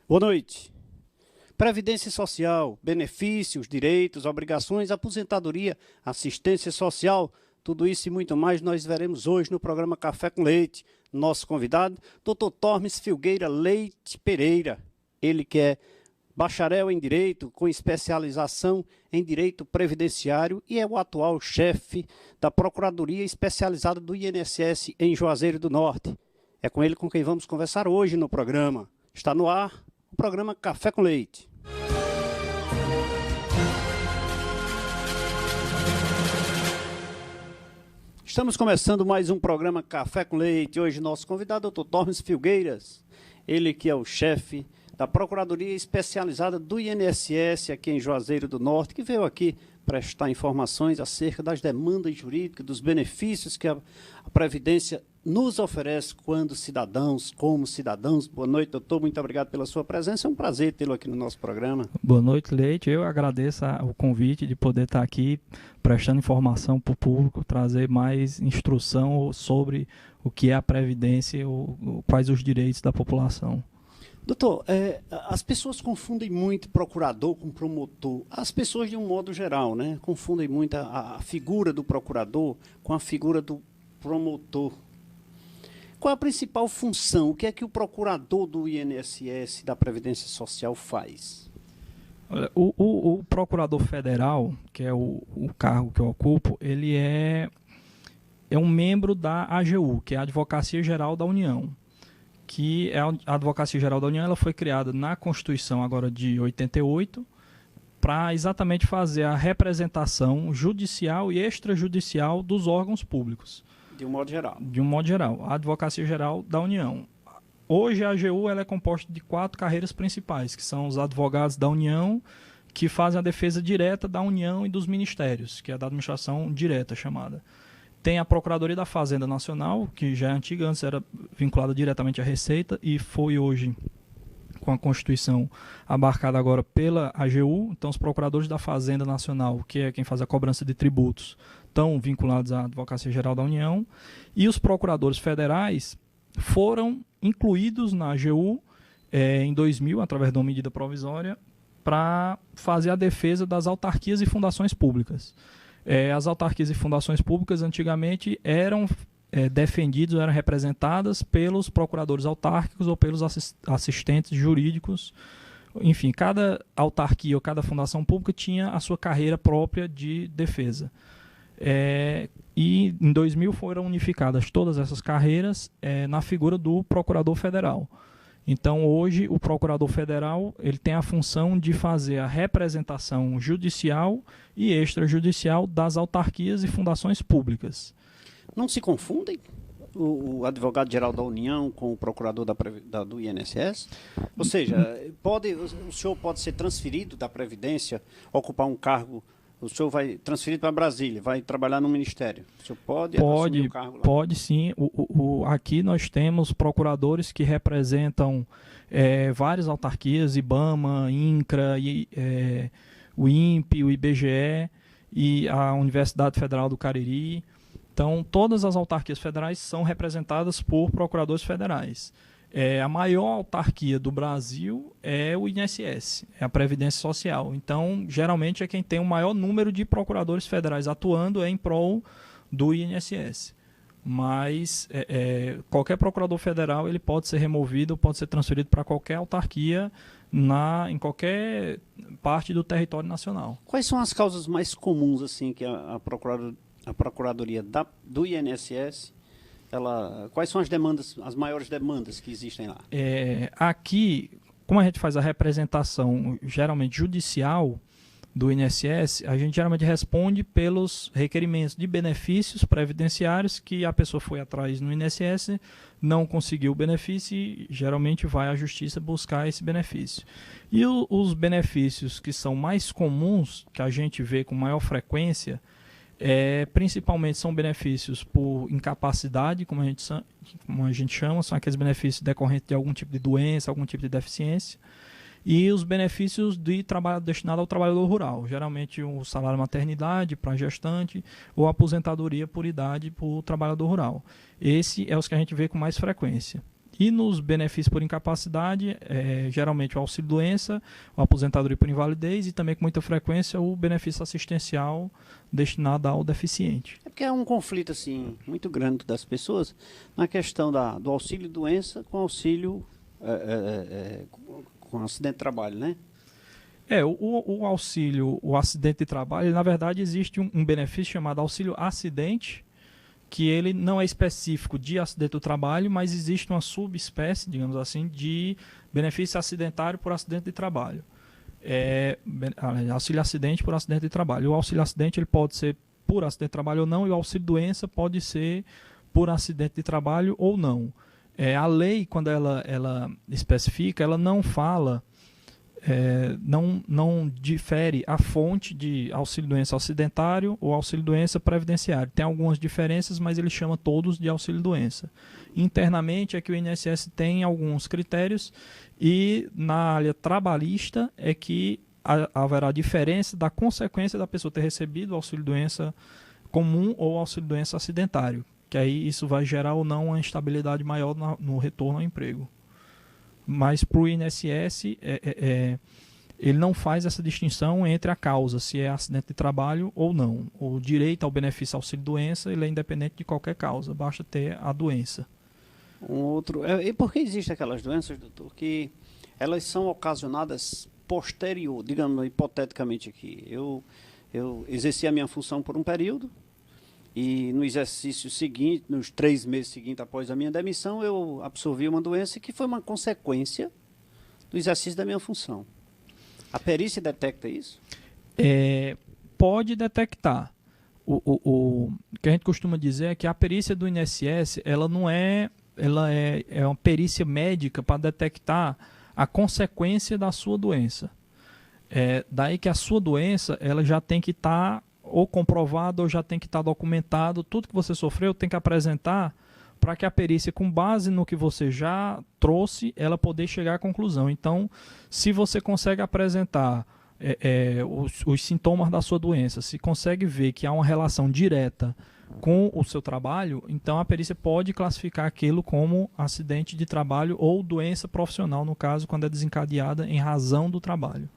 Boa noite. Previdência social, benefícios, direitos, obrigações, aposentadoria, assistência social, tudo isso e muito mais nós veremos hoje no programa Café com Leite. Nosso convidado, Dr. Tormes Filgueira Leite Pereira, ele que é bacharel em Direito, com especialização em Direito Previdenciário e é o atual chefe da Procuradoria Especializada do INSS em Juazeiro do Norte. É com ele com quem vamos conversar hoje no programa. Está no ar o programa Café com Leite. Estamos começando mais um programa Café com Leite. Hoje nosso convidado é o Dr. Tormes Filgueiras, ele que é o chefe da Procuradoria Especializada do INSS aqui em Juazeiro do Norte, que veio aqui prestar informações acerca das demandas jurídicas, dos benefícios que a Previdência nos oferece como cidadãos. Boa noite, doutor. Muito obrigado pela sua presença. É um prazer tê-lo aqui no nosso programa. Boa noite, Leite. Eu agradeço o convite de poder estar aqui prestando informação para o público, trazer mais instrução sobre o que é a Previdência e quais os direitos da população. Doutor, as pessoas confundem muito procurador com promotor. As pessoas, de um modo geral, né, confundem muito a figura do procurador com a figura do promotor. Qual é a principal função? O que é que o procurador do INSS, da Previdência Social, faz? O procurador federal, que é o cargo que eu ocupo, ele é um membro da AGU, que é a Advocacia Geral da União. Que é a Advocacia Geral da União, ela foi criada na Constituição agora de 88 para exatamente fazer a representação judicial e extrajudicial dos órgãos públicos. De um modo geral. De um modo geral, a Advocacia Geral da União. Hoje a AGU ela é composta de 4 carreiras principais, que são os advogados da União, que fazem a defesa direta da União e dos ministérios, que é da administração direta chamada. Tem a Procuradoria da Fazenda Nacional, que já é antiga, antes era vinculada diretamente à Receita e foi hoje, com a Constituição, abarcada agora pela AGU. Então, os procuradores da Fazenda Nacional, que é quem faz a cobrança de tributos, estão vinculados à Advocacia Geral da União. E os procuradores federais foram incluídos na AGU em 2000, através de uma medida provisória, para fazer a defesa das autarquias e fundações públicas. As autarquias e fundações públicas antigamente eram defendidas, eram representadas pelos procuradores autárquicos ou pelos assistentes jurídicos. Enfim, cada autarquia ou cada fundação pública tinha a sua carreira própria de defesa. E em 2000 foram unificadas todas essas carreiras na figura do procurador federal. Então, hoje, o procurador federal ele tem a função de fazer a representação judicial e extrajudicial das autarquias e fundações públicas. Não se confundem o advogado-geral da União com o procurador do INSS? Ou seja, o senhor pode ser transferido da Previdência, ocupar um cargo. O senhor vai transferido para Brasília, vai trabalhar no Ministério. O senhor pode assumir o cargo lá? Pode sim. Aqui nós temos procuradores que representam várias autarquias, IBAMA, INCRA, o INPE, o IBGE e a Universidade Federal do Cariri. Então, todas as autarquias federais são representadas por procuradores federais. A maior autarquia do Brasil é o INSS, é a Previdência Social. Então, geralmente é quem tem o maior número de procuradores federais atuando em prol do INSS. Mas qualquer procurador federal ele pode ser removido, pode ser transferido para qualquer autarquia em qualquer parte do território nacional. Quais são as causas mais comuns assim que a Procuradoria do INSS... quais são as maiores demandas que existem lá? Aqui, como a gente faz a representação geralmente judicial do INSS, a gente geralmente responde pelos requerimentos de benefícios previdenciários que a pessoa foi atrás no INSS, não conseguiu o benefício e geralmente vai à justiça buscar esse benefício. E os benefícios que são mais comuns, que a gente vê com maior frequência, principalmente são benefícios por incapacidade, como a gente chama, são aqueles benefícios decorrentes de algum tipo de doença, algum tipo de deficiência, e os benefícios de trabalho destinado ao trabalhador rural, geralmente o salário maternidade para gestante ou aposentadoria por idade para o trabalhador rural. Esse é os que a gente vê com mais frequência. E nos benefícios por incapacidade, geralmente o auxílio-doença, a aposentadoria por invalidez e também com muita frequência o benefício assistencial destinado ao deficiente. É porque é um conflito assim muito grande das pessoas na questão do auxílio-doença com auxílio com acidente de trabalho, né? O auxílio, o acidente de trabalho, na verdade existe um benefício chamado auxílio acidente, que ele não é específico de acidente do trabalho, mas existe uma subespécie, digamos assim, de benefício acidentário por acidente de trabalho. Auxílio acidente por acidente de trabalho. O auxílio acidente ele pode ser por acidente de trabalho ou não, e o auxílio doença pode ser por acidente de trabalho ou não. A lei, quando ela especifica, ela não fala, não difere a fonte de auxílio-doença acidentário ou auxílio-doença previdenciário. Tem algumas diferenças, mas ele chama todos de auxílio-doença. Internamente é que o INSS tem alguns critérios e na área trabalhista é que haverá diferença da consequência da pessoa ter recebido auxílio-doença comum ou auxílio-doença acidentário, que aí isso vai gerar ou não uma instabilidade maior no retorno ao emprego. Mas para o INSS, ele não faz essa distinção entre a causa, se é acidente de trabalho ou não. O direito ao benefício auxílio-doença ele é independente de qualquer causa, basta ter a doença. E por que existem aquelas doenças, doutor, que elas são ocasionadas posterior, digamos hipoteticamente aqui? Eu exerci a minha função por um período, e no exercício seguinte, nos 3 meses seguintes após a minha demissão, eu absorvi uma doença que foi uma consequência do exercício da minha função. A perícia detecta isso? Pode detectar. O que a gente costuma dizer é que a perícia do INSS ela é uma perícia médica para detectar a consequência da sua doença. Daí que a sua doença ela já tem que estar ou comprovado ou já tem que estar documentado, tudo que você sofreu tem que apresentar para que a perícia, com base no que você já trouxe, ela poder chegar à conclusão. Então, se você consegue apresentar os sintomas da sua doença, se consegue ver que há uma relação direta com o seu trabalho, então a perícia pode classificar aquilo como acidente de trabalho ou doença profissional, no caso, quando é desencadeada em razão do trabalho.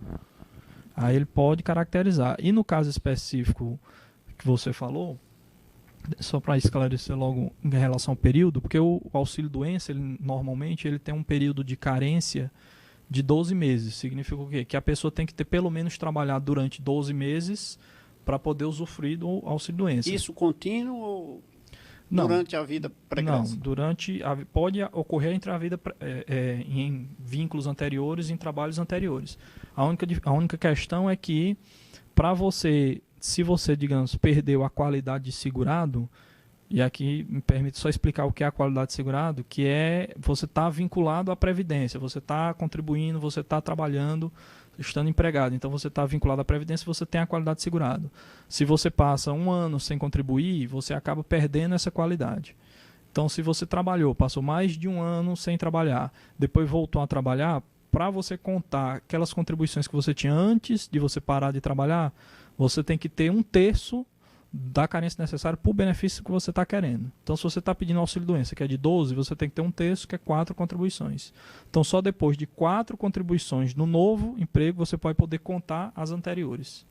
Aí ele pode caracterizar. E no caso específico que você falou, só para esclarecer logo em relação ao período, porque o auxílio-doença, normalmente, ele tem um período de carência de 12 meses. Significa o quê? Que a pessoa tem que ter pelo menos trabalhado durante 12 meses para poder usufruir do auxílio-doença. Isso contínuo ou durante a vida pregressa? Não, pode ocorrer entre a vida em vínculos anteriores e em trabalhos anteriores. A única questão é que, para você, se você, digamos, perdeu a qualidade de segurado, e aqui me permite só explicar o que é a qualidade de segurado, que é você está vinculado à Previdência, você está contribuindo, você está trabalhando, estando empregado. Então você está vinculado à Previdência, você tem a qualidade de segurado. Se você passa 1 ano sem contribuir, você acaba perdendo essa qualidade. Então, se você trabalhou, passou mais de 1 ano sem trabalhar, depois voltou a trabalhar, para você contar aquelas contribuições que você tinha antes de você parar de trabalhar, você tem que ter 1/3 da carência necessária para o benefício que você está querendo. Então, se você está pedindo auxílio-doença, que é de 12, você tem que ter 1/3, que é 4 contribuições. Então, só depois de 4 contribuições no novo emprego, você pode poder contar as anteriores.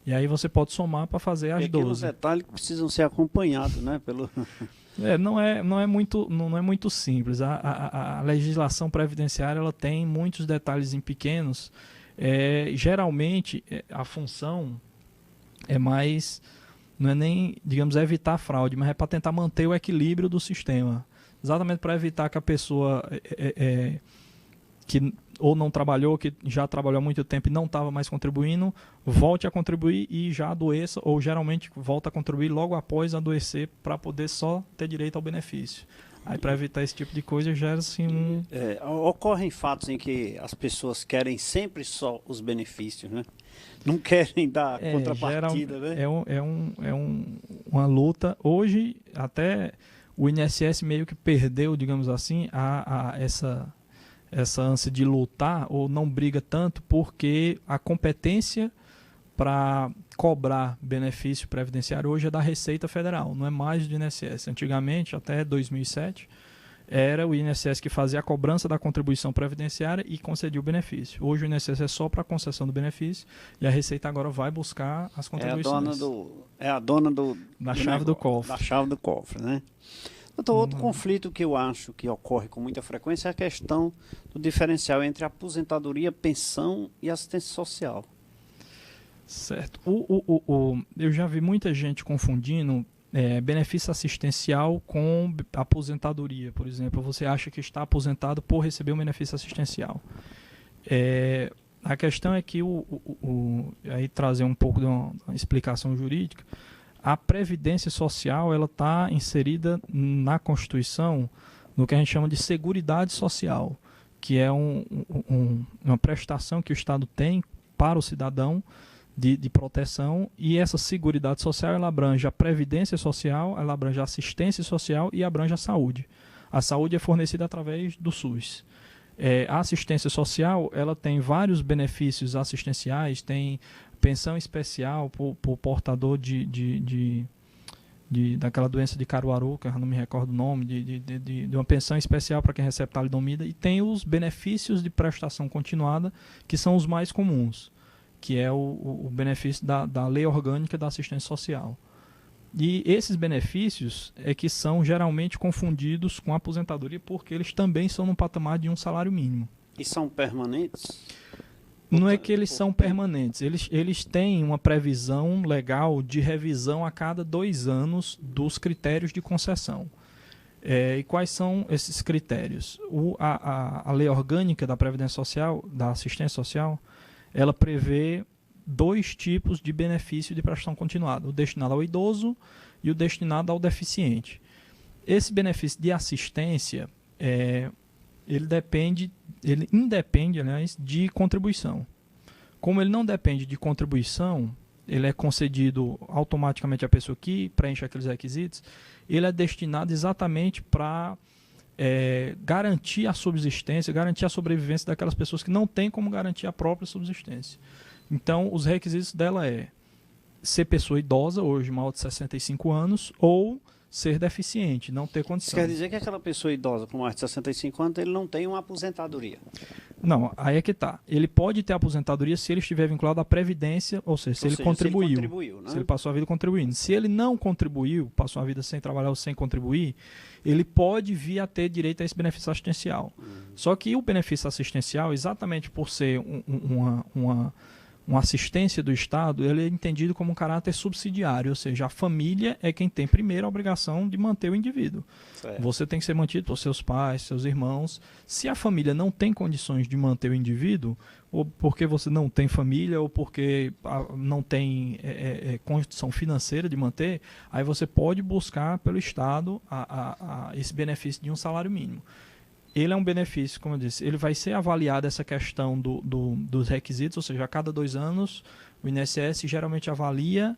E aí você pode somar para fazer as 12. Pequenos detalhes que precisam ser acompanhados, né? Não é muito simples. A legislação previdenciária ela tem muitos detalhes em pequenos. Geralmente, a função é mais... Não é nem, digamos, evitar a fraude, mas é para tentar manter o equilíbrio do sistema. Exatamente para evitar que a pessoa que ou não trabalhou, que já trabalhou há muito tempo e não estava mais contribuindo, volte a contribuir e já adoeça, ou geralmente volta a contribuir logo após adoecer para poder só ter direito ao benefício. Aí, para evitar esse tipo de coisa, gera-se ocorrem fatos em que as pessoas querem sempre só os benefícios, né? Não querem dar contrapartida, né? Uma luta. Hoje, até o INSS meio que perdeu, digamos assim, essa ânsia de lutar, ou não briga tanto, porque a competência para cobrar benefício previdenciário hoje é da Receita Federal, não é mais do INSS. Antigamente, até 2007, era o INSS que fazia a cobrança da contribuição previdenciária e concedia o benefício. Hoje o INSS é só para a concessão do benefício e a Receita agora vai buscar as contribuições. É a dona da chave do cofre. Da chave do cofre, né? Então, outro conflito que eu acho que ocorre com muita frequência é a questão do diferencial entre aposentadoria, pensão e assistência social. Certo. Eu já vi muita gente confundindo benefício assistencial com aposentadoria, por exemplo. Você acha que está aposentado por receber um benefício assistencial. A questão é que, aí trazer um pouco de uma explicação jurídica, a Previdência Social ela está inserida na Constituição no que a gente chama de Seguridade Social, que é uma prestação que o Estado tem para o cidadão de proteção, e essa Seguridade Social ela abrange a Previdência Social, ela abrange a Assistência Social e abrange a Saúde. A saúde é fornecida através do SUS. A assistência social ela tem vários benefícios assistenciais, tem pensão especial por portador daquela doença de Caruaru, que eu não me recordo o nome, de uma pensão especial para quem recebe talidomida, e tem os benefícios de prestação continuada, que são os mais comuns, que é o benefício da Lei Orgânica da Assistência Social. E esses benefícios é que são geralmente confundidos com a aposentadoria, porque eles também são no patamar de um salário mínimo. E são permanentes? Não é que eles são permanentes, eles têm uma previsão legal de revisão a cada 2 anos dos critérios de concessão. E quais são esses critérios? A Lei Orgânica da Previdência Social, da Assistência Social, ela prevê 2 tipos de benefício de prestação continuada, o destinado ao idoso e o destinado ao deficiente. Esse benefício de assistência, ele independe, aliás, de contribuição. Como ele não depende de contribuição, ele é concedido automaticamente à pessoa que preenche aqueles requisitos, ele é destinado exatamente para garantir a subsistência, garantir a sobrevivência daquelas pessoas que não têm como garantir a própria subsistência. Então, os requisitos dela ser pessoa idosa, hoje maior de 65 anos, ou ser deficiente, não ter condição. Isso quer dizer que aquela pessoa idosa com mais de 65 anos, ele não tem uma aposentadoria? Não, aí é que está. Ele pode ter aposentadoria se ele estiver vinculado à Previdência, ou seja, se ele contribuiu. Né? Se ele passou a vida contribuindo. Se ele não contribuiu, passou a vida sem trabalhar ou sem contribuir, ele pode vir a ter direito a esse benefício assistencial. Só que o benefício assistencial, exatamente por ser uma assistência do Estado, ele é entendido como um caráter subsidiário, ou seja, a família é quem tem primeiro a obrigação de manter o indivíduo. Certo. Você tem que ser mantido por seus pais, seus irmãos. Se a família não tem condições de manter o indivíduo, ou porque você não tem família, ou porque não tem condição financeira de manter, aí você pode buscar pelo Estado esse benefício de um salário mínimo. Ele é um benefício, como eu disse, ele vai ser avaliado essa questão dos requisitos, ou seja, a cada 2 anos o INSS geralmente avalia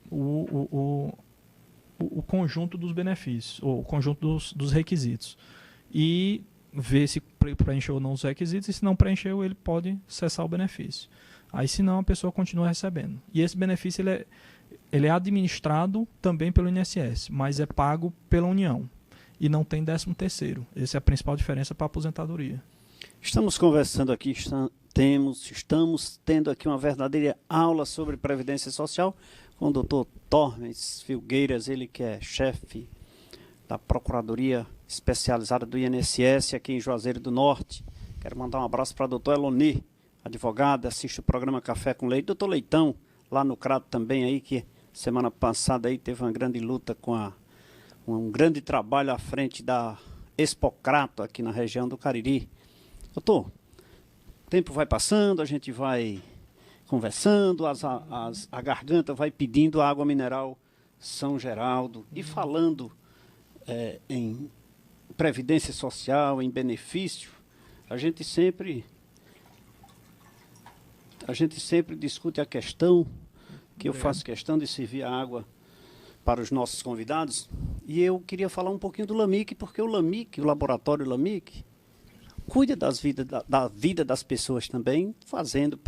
o conjunto dos benefícios, ou o conjunto dos requisitos, e vê se preencheu ou não os requisitos, e se não preencheu, ele pode cessar o benefício. Aí, se não, a pessoa continua recebendo. E esse benefício ele é administrado também pelo INSS, mas é pago pela União. E não tem 13º. Essa é a principal diferença para a aposentadoria. Estamos conversando aqui, estamos tendo aqui uma verdadeira aula sobre Previdência Social com o Dr. Tormes Filgueiras, ele que é chefe da Procuradoria Especializada do INSS aqui em Juazeiro do Norte. Quero mandar um abraço para a doutora Eloni, advogada, assiste o programa Café com Leite. Doutor Leitão, lá no Crato também, aí, que semana passada aí teve uma grande luta com um grande trabalho à frente da Expocrato aqui na região do Cariri. Doutor, o tempo vai passando, a gente vai conversando, a garganta vai pedindo água mineral São Geraldo. E falando em previdência social, em benefício, a gente sempre discute a questão, que eu faço questão de servir a água para os nossos convidados, e eu queria falar um pouquinho do LAMIC, porque o LAMIC, o laboratório LAMIC, cuida da vida das pessoas também, fazendo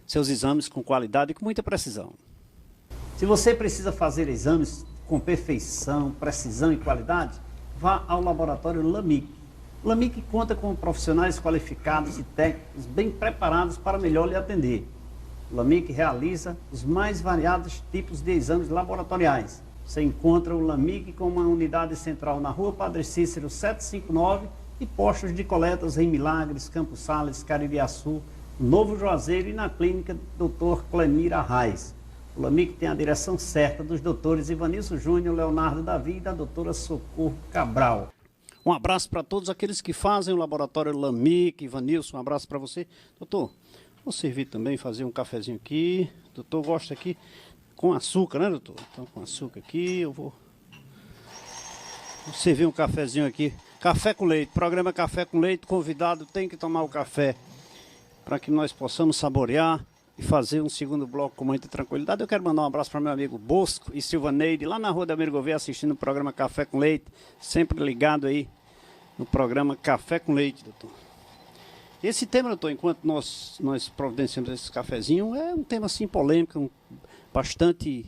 seus exames com qualidade e com muita precisão. Se você precisa fazer exames com perfeição, precisão e qualidade, vá ao laboratório LAMIC. O LAMIC conta com profissionais qualificados e técnicos bem preparados para melhor lhe atender. O LAMIC realiza os mais variados tipos de exames laboratoriais. Você encontra o LAMIC com uma unidade central na Rua Padre Cícero 759 e postos de coletas em Milagres, Campos Sales, Caririaçu, Novo Juazeiro e na clínica Dr. Clemir Arraes. O LAMIC tem a direção certa dos doutores Ivanilson Júnior, Leonardo Davi e da doutora Socorro Cabral. Um abraço para todos aqueles que fazem o laboratório LAMIC. Ivanilson, um abraço para você. Doutor, vou servir também, fazer um cafezinho aqui. Doutor gosta aqui com açúcar, né, doutor? Então, com açúcar aqui, eu vou servir um cafezinho aqui. Café com leite, programa Café com Leite. Convidado tem que tomar o café para que nós possamos saborear e fazer um segundo bloco com muita tranquilidade. Eu quero mandar um abraço para meu amigo Bosco e Silvaneide, lá na Rua da Gouveia, assistindo o programa Café com Leite, sempre ligado aí no programa Café com Leite, doutor. Esse tema, doutor, enquanto nós providenciamos esse cafezinho, é um tema assim polêmico, bastante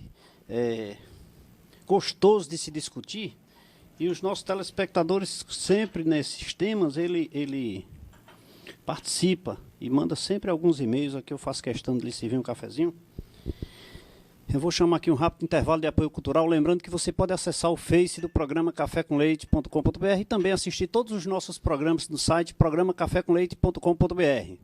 gostoso de se discutir, e os nossos telespectadores sempre nesses temas, ele participa e manda sempre alguns e-mails. Aqui eu faço questão de lhe servir um cafezinho. Eu vou chamar aqui um rápido intervalo de apoio cultural, lembrando que você pode acessar o Face do programa cafécomleite.com.br e também assistir todos os nossos programas no site programacafécomleite.com.br.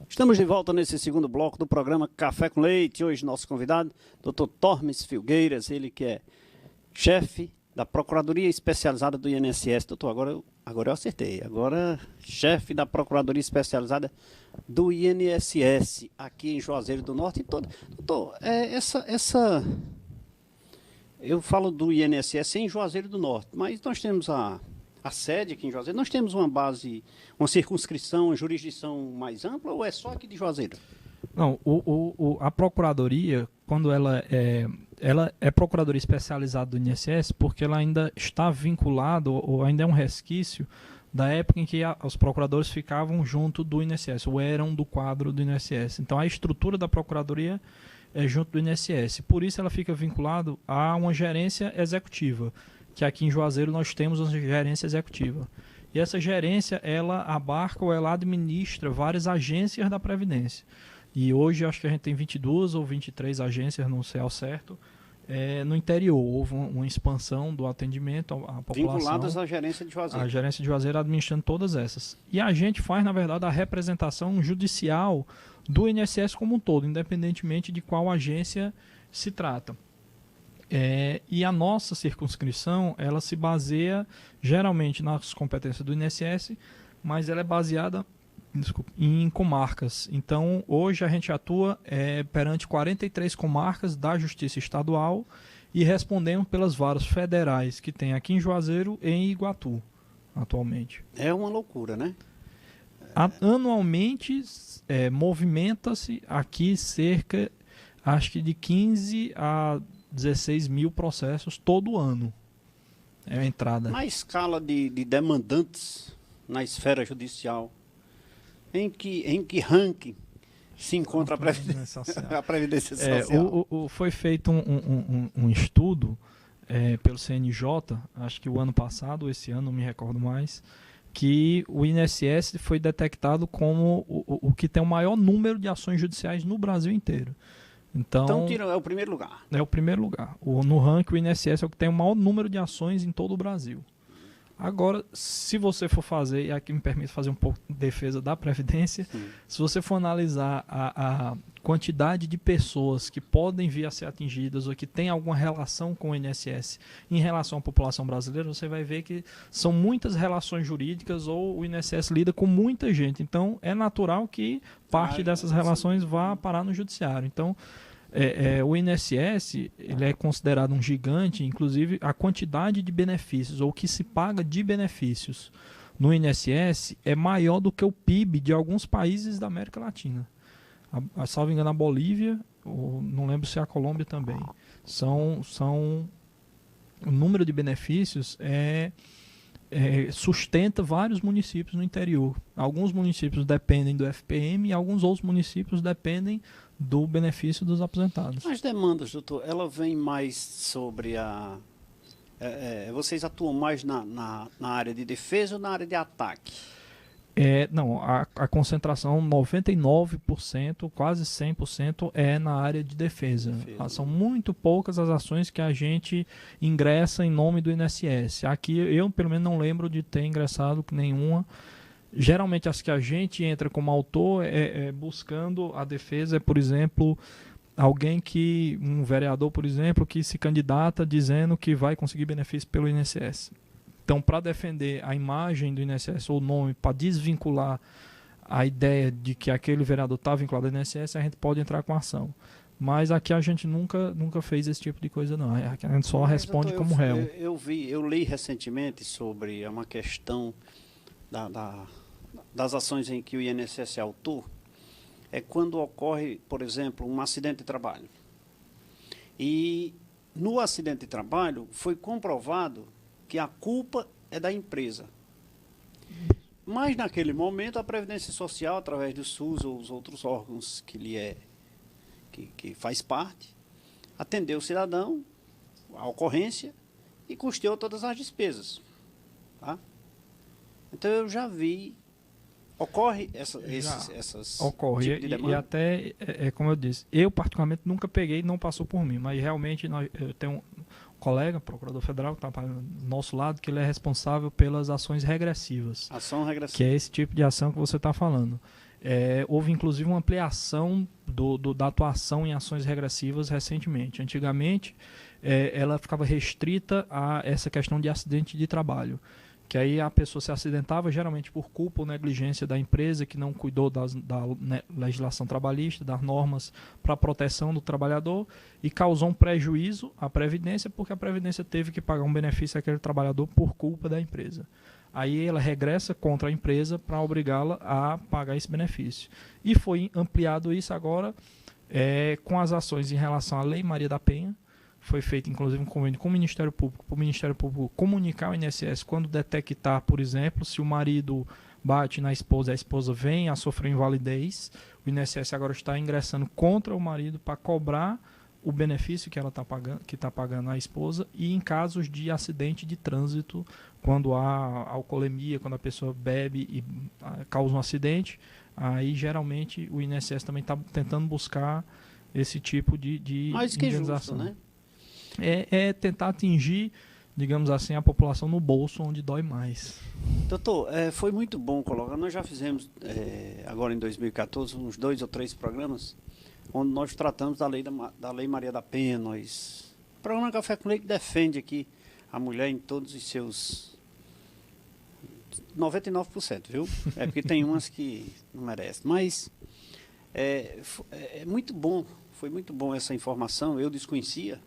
Estamos de volta nesse segundo bloco do programa Café com Leite. Hoje nosso convidado, Dr. Tormes Filgueiras, ele que é chefe da Procuradoria Especializada do INSS. Doutor, agora eu acertei. Agora, chefe da Procuradoria Especializada do INSS, aqui em Juazeiro do Norte. Doutor, eu falo do INSS em Juazeiro do Norte, mas nós temos a sede aqui em Juazeiro. Nós temos uma base, uma circunscrição, uma jurisdição mais ampla, ou é só aqui de Juazeiro? Não, a Procuradoria, quando ela é Procuradoria Especializada do INSS, porque ela ainda está vinculada, ou ainda é um resquício, da época em que os procuradores ficavam junto do INSS, ou eram do quadro do INSS. Então, a estrutura da Procuradoria é junto do INSS. Por isso, ela fica vinculada a uma gerência executiva, que aqui em Juazeiro nós temos uma gerência executiva. E essa gerência, ela abarca ou ela administra várias agências da Previdência. E hoje acho que a gente tem 22 ou 23 agências, não sei ao certo, no interior. Houve uma expansão do atendimento à população. Vinculadas à gerência de Juazeiro. A gerência de Juazeiro administrando todas essas. E a gente faz, na verdade, a representação judicial do INSS como um todo, independentemente de qual agência se trata. E a nossa circunscrição, ela se baseia geralmente nas competências do INSS, mas ela é baseada em comarcas. Então, hoje a gente atua perante 43 comarcas da Justiça Estadual e respondemos pelas varas federais que tem aqui em Juazeiro e em Iguatu, atualmente. É uma loucura, né? Anualmente, movimenta-se aqui cerca, acho que de 15 a 16 mil processos todo ano. É a entrada. Na escala de demandantes na esfera judicial, em que ranking se encontra a Previdência Social? Foi feito um estudo pelo CNJ, acho que o ano passado, esse ano, não me recordo mais, que o INSS foi detectado como o que tem o maior número de ações judiciais no Brasil inteiro. Então é o primeiro lugar. É o primeiro lugar. No ranking, o INSS é o que tem o maior número de ações em todo o Brasil. Agora, se você for fazer, e aqui me permite fazer um pouco de defesa da Previdência, sim, se você for analisar a quantidade de pessoas que podem vir a ser atingidas ou que tem alguma relação com o INSS em relação à população brasileira, você vai ver que são muitas relações jurídicas ou o INSS lida com muita gente. Então, é natural que parte dessas relações vá parar no judiciário. Então, o INSS ele é considerado um gigante, inclusive a quantidade de benefícios, ou o que se paga de benefícios no INSS é maior do que o PIB de alguns países da América Latina. Salvo engano, a Bolívia, ou não lembro se a Colômbia também, são o número de benefícios sustenta vários municípios no interior. Alguns municípios dependem do FPM e alguns outros municípios dependem do benefício dos aposentados. As demandas, doutor, ela vem mais sobre vocês atuam mais na área de defesa ou na área de ataque? Não, a concentração 99%, quase 100% é na área de defesa. São muito poucas as ações que a gente ingressa em nome do INSS. Aqui eu, pelo menos, não lembro de ter ingressado nenhuma. Geralmente as que a gente entra como autor buscando a defesa, por exemplo, um vereador, por exemplo, que se candidata dizendo que vai conseguir benefício pelo INSS. Então, para defender a imagem do INSS ou o nome, para desvincular a ideia de que aquele vereador está vinculado ao INSS, a gente pode entrar com ação. Mas aqui a gente nunca fez esse tipo de coisa, não. Aqui a gente só responde como réu. Eu li recentemente sobre uma questão das ações em que o INSS é autor. É quando ocorre, por exemplo, um acidente de trabalho. E no acidente de trabalho foi comprovado que a culpa é da empresa. Mas, naquele momento, a Previdência Social, através do SUS ou os outros órgãos que faz parte, atendeu o cidadão, a ocorrência, e custeou todas as despesas. Tá? Então, eu já vi... Ocorre essas ocorre, tipo de demanda? E até, como eu disse, eu particularmente nunca peguei, não passou por mim, mas realmente eu tenho um colega, procurador federal, que está do nosso lado, que ele é responsável pelas ações regressivas. Ação regressiva. Que é esse tipo de ação que você está falando. Houve inclusive uma ampliação da atuação em ações regressivas recentemente. Antigamente, ela ficava restrita a essa questão de acidente de trabalho. Que aí a pessoa se acidentava geralmente por culpa ou negligência da empresa que não cuidou da legislação trabalhista, das normas para a proteção do trabalhador e causou um prejuízo à Previdência porque a Previdência teve que pagar um benefício àquele trabalhador por culpa da empresa. Aí ela regressa contra a empresa para obrigá-la a pagar esse benefício. E foi ampliado isso agora com as ações em relação à Lei Maria da Penha. Foi feito, inclusive, um convênio com o Ministério Público, para o Ministério Público comunicar ao INSS quando detectar, por exemplo, se o marido bate na esposa e a esposa vem a sofrer invalidez. O INSS agora está ingressando contra o marido para cobrar o benefício que ela está pagando à esposa e em casos de acidente de trânsito, quando há alcoolemia, quando a pessoa bebe e causa um acidente, aí geralmente o INSS também está tentando buscar esse tipo de mais que indenização. Justo, né? É tentar atingir, digamos assim, a população no bolso onde dói mais. Doutor, foi muito bom colocar. Nós já fizemos, agora em 2014, uns 2 ou 3 programas, onde nós tratamos da Lei Maria da Penha. O programa Café com Leite defende aqui a mulher em todos os seus 99%, viu? É porque tem umas que não merecem. Mas muito bom, foi muito bom essa informação, eu desconhecia.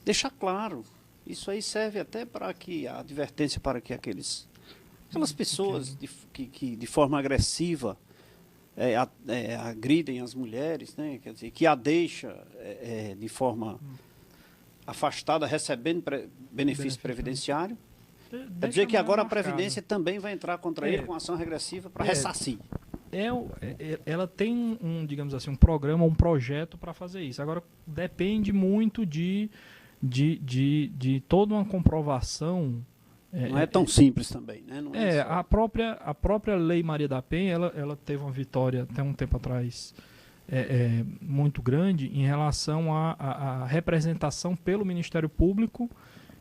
Deixar claro, isso aí serve até para que a advertência para que aquelas pessoas que de forma agressiva agridem as mulheres, né? Quer dizer, que a deixa de forma afastada recebendo benefício previdenciário. Quer dizer que agora a Previdência também vai entrar contra ele com ação regressiva para ressarcir. Ela tem digamos assim, um programa, um projeto para fazer isso. Agora depende muito de toda uma comprovação. Não é tão simples também, né? Não a própria Lei Maria da Penha, ela teve uma vitória até um tempo atrás muito grande em relação à representação pelo Ministério Público,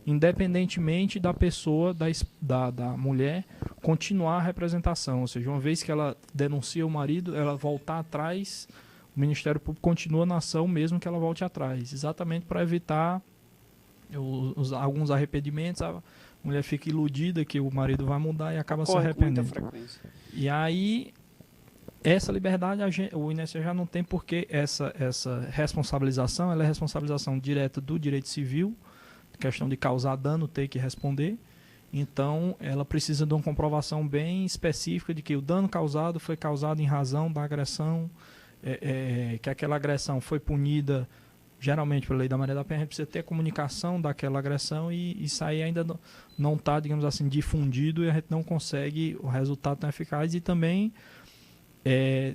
independentemente da pessoa, da mulher, continuar a representação. Ou seja, uma vez que ela denuncia o marido, ela voltar atrás, o Ministério Público continua na ação mesmo que ela volte atrás, exatamente para evitar alguns arrependimentos. A mulher fica iludida que o marido vai mudar e acaba se arrependendo. E aí, essa liberdade o INSS já não tem, porque essa responsabilização, ela é responsabilização direta do direito civil, questão de causar dano, ter que responder. Então, ela precisa de uma comprovação bem específica de que o dano causado foi causado em razão da agressão, que aquela agressão foi punida geralmente, pela lei da Maria da Penha, a gente precisa ter a comunicação daquela agressão e isso aí ainda não está, digamos assim, difundido e a gente não consegue o resultado tão eficaz. E também,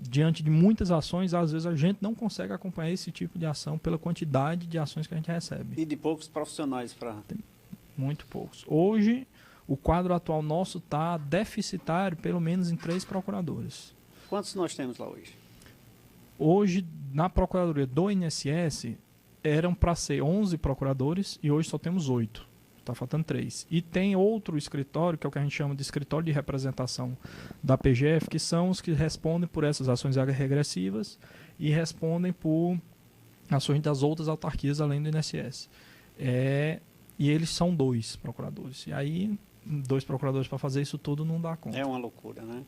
diante de muitas ações, às vezes a gente não consegue acompanhar esse tipo de ação pela quantidade de ações que a gente recebe. E de poucos profissionais para... Muito poucos. Hoje, o quadro atual nosso está deficitário, pelo menos em 3 procuradores. Quantos nós temos lá hoje? Hoje, na Procuradoria do INSS, eram para ser 11 procuradores e hoje só temos 8. Está faltando 3. E tem outro escritório, que é o que a gente chama de escritório de representação da PGF, que são os que respondem por essas ações regressivas e respondem por ações das outras autarquias além do INSS. E eles são 2 procuradores. E aí, 2 procuradores para fazer isso tudo não dá conta. É uma loucura, né?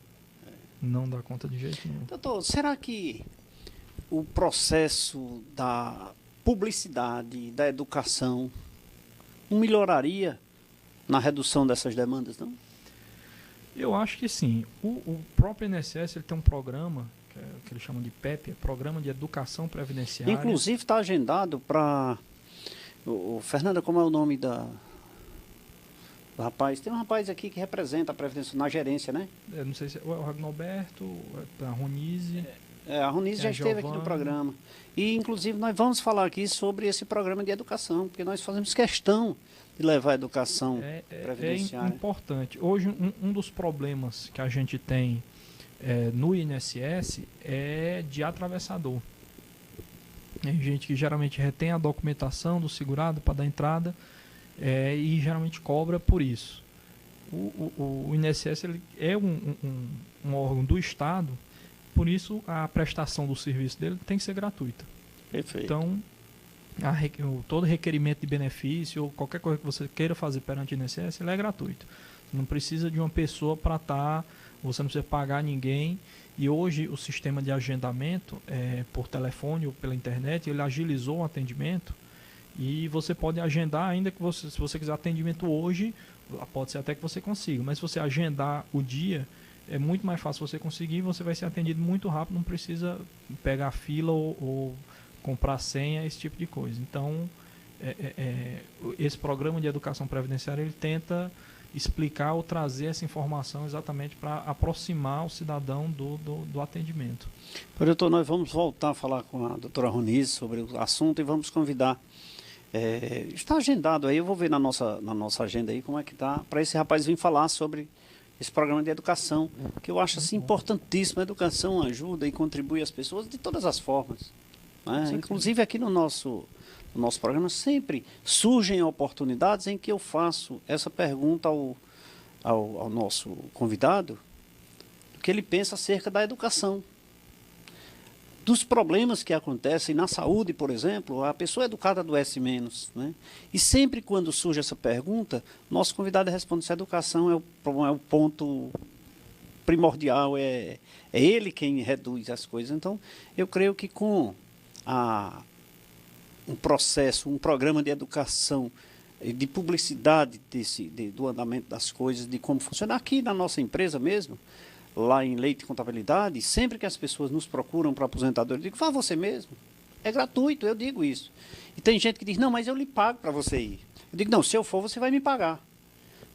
Não dá conta de jeito nenhum. Doutor, será que o processo da publicidade, da educação, não melhoraria na redução dessas demandas, não? Eu acho que sim. O próprio INSS ele tem um programa, que eles chamam de PEP, Programa de Educação Previdenciária. Inclusive está agendado para... Fernanda, como é o nome do rapaz? Tem um rapaz aqui que representa a Previdência na gerência, né? Não sei se é o Ragnorberto, a Ronise... a Ronise já esteve aqui no programa. E, inclusive, nós vamos falar aqui sobre esse programa de educação, porque nós fazemos questão de levar a educação previdenciária. É importante. Hoje, um dos problemas que a gente tem no INSS é de atravessador. Tem gente que geralmente retém a documentação do segurado para dar entrada e geralmente cobra por isso. O INSS ele é um órgão do Estado. Por isso, a prestação do serviço dele tem que ser gratuita. Perfeito. Então, todo requerimento de benefício ou qualquer coisa que você queira fazer perante o INSS, ele é gratuito. Você não precisa de uma pessoa para estar, você não precisa pagar ninguém. E hoje, o sistema de agendamento, por telefone ou pela internet, ele agilizou o atendimento. E você pode agendar, ainda que se você quiser atendimento hoje, pode ser até que você consiga. Mas se você agendar o dia... é muito mais fácil você conseguir, você vai ser atendido muito rápido, não precisa pegar fila ou comprar senha, esse tipo de coisa. Então, esse programa de educação previdenciária, ele tenta explicar ou trazer essa informação exatamente para aproximar o cidadão do atendimento. Doutor, nós vamos voltar a falar com a doutora Ronise sobre o assunto e vamos convidar. Está agendado aí, eu vou ver na nossa agenda aí como é que está, para esse rapaz vir falar sobre esse programa de educação, que eu acho assim importantíssimo. A educação ajuda e contribui às pessoas de todas as formas, né? Inclusive aqui no nosso programa sempre surgem oportunidades em que eu faço essa pergunta ao nosso convidado, o que ele pensa acerca da educação, dos problemas que acontecem na saúde, por exemplo. A pessoa educada adoece menos, né? E sempre quando surge essa pergunta, nosso convidado responde se a educação é o ponto primordial, é ele quem reduz as coisas. Então, eu creio que com um programa de educação, de publicidade do andamento das coisas, de como funciona, aqui na nossa empresa mesmo, lá em Leite e Contabilidade, sempre que as pessoas nos procuram para aposentadoria, eu digo, vá você mesmo. É gratuito, eu digo isso. E tem gente que diz, não, mas eu lhe pago para você ir. Eu digo, não, se eu for, você vai me pagar.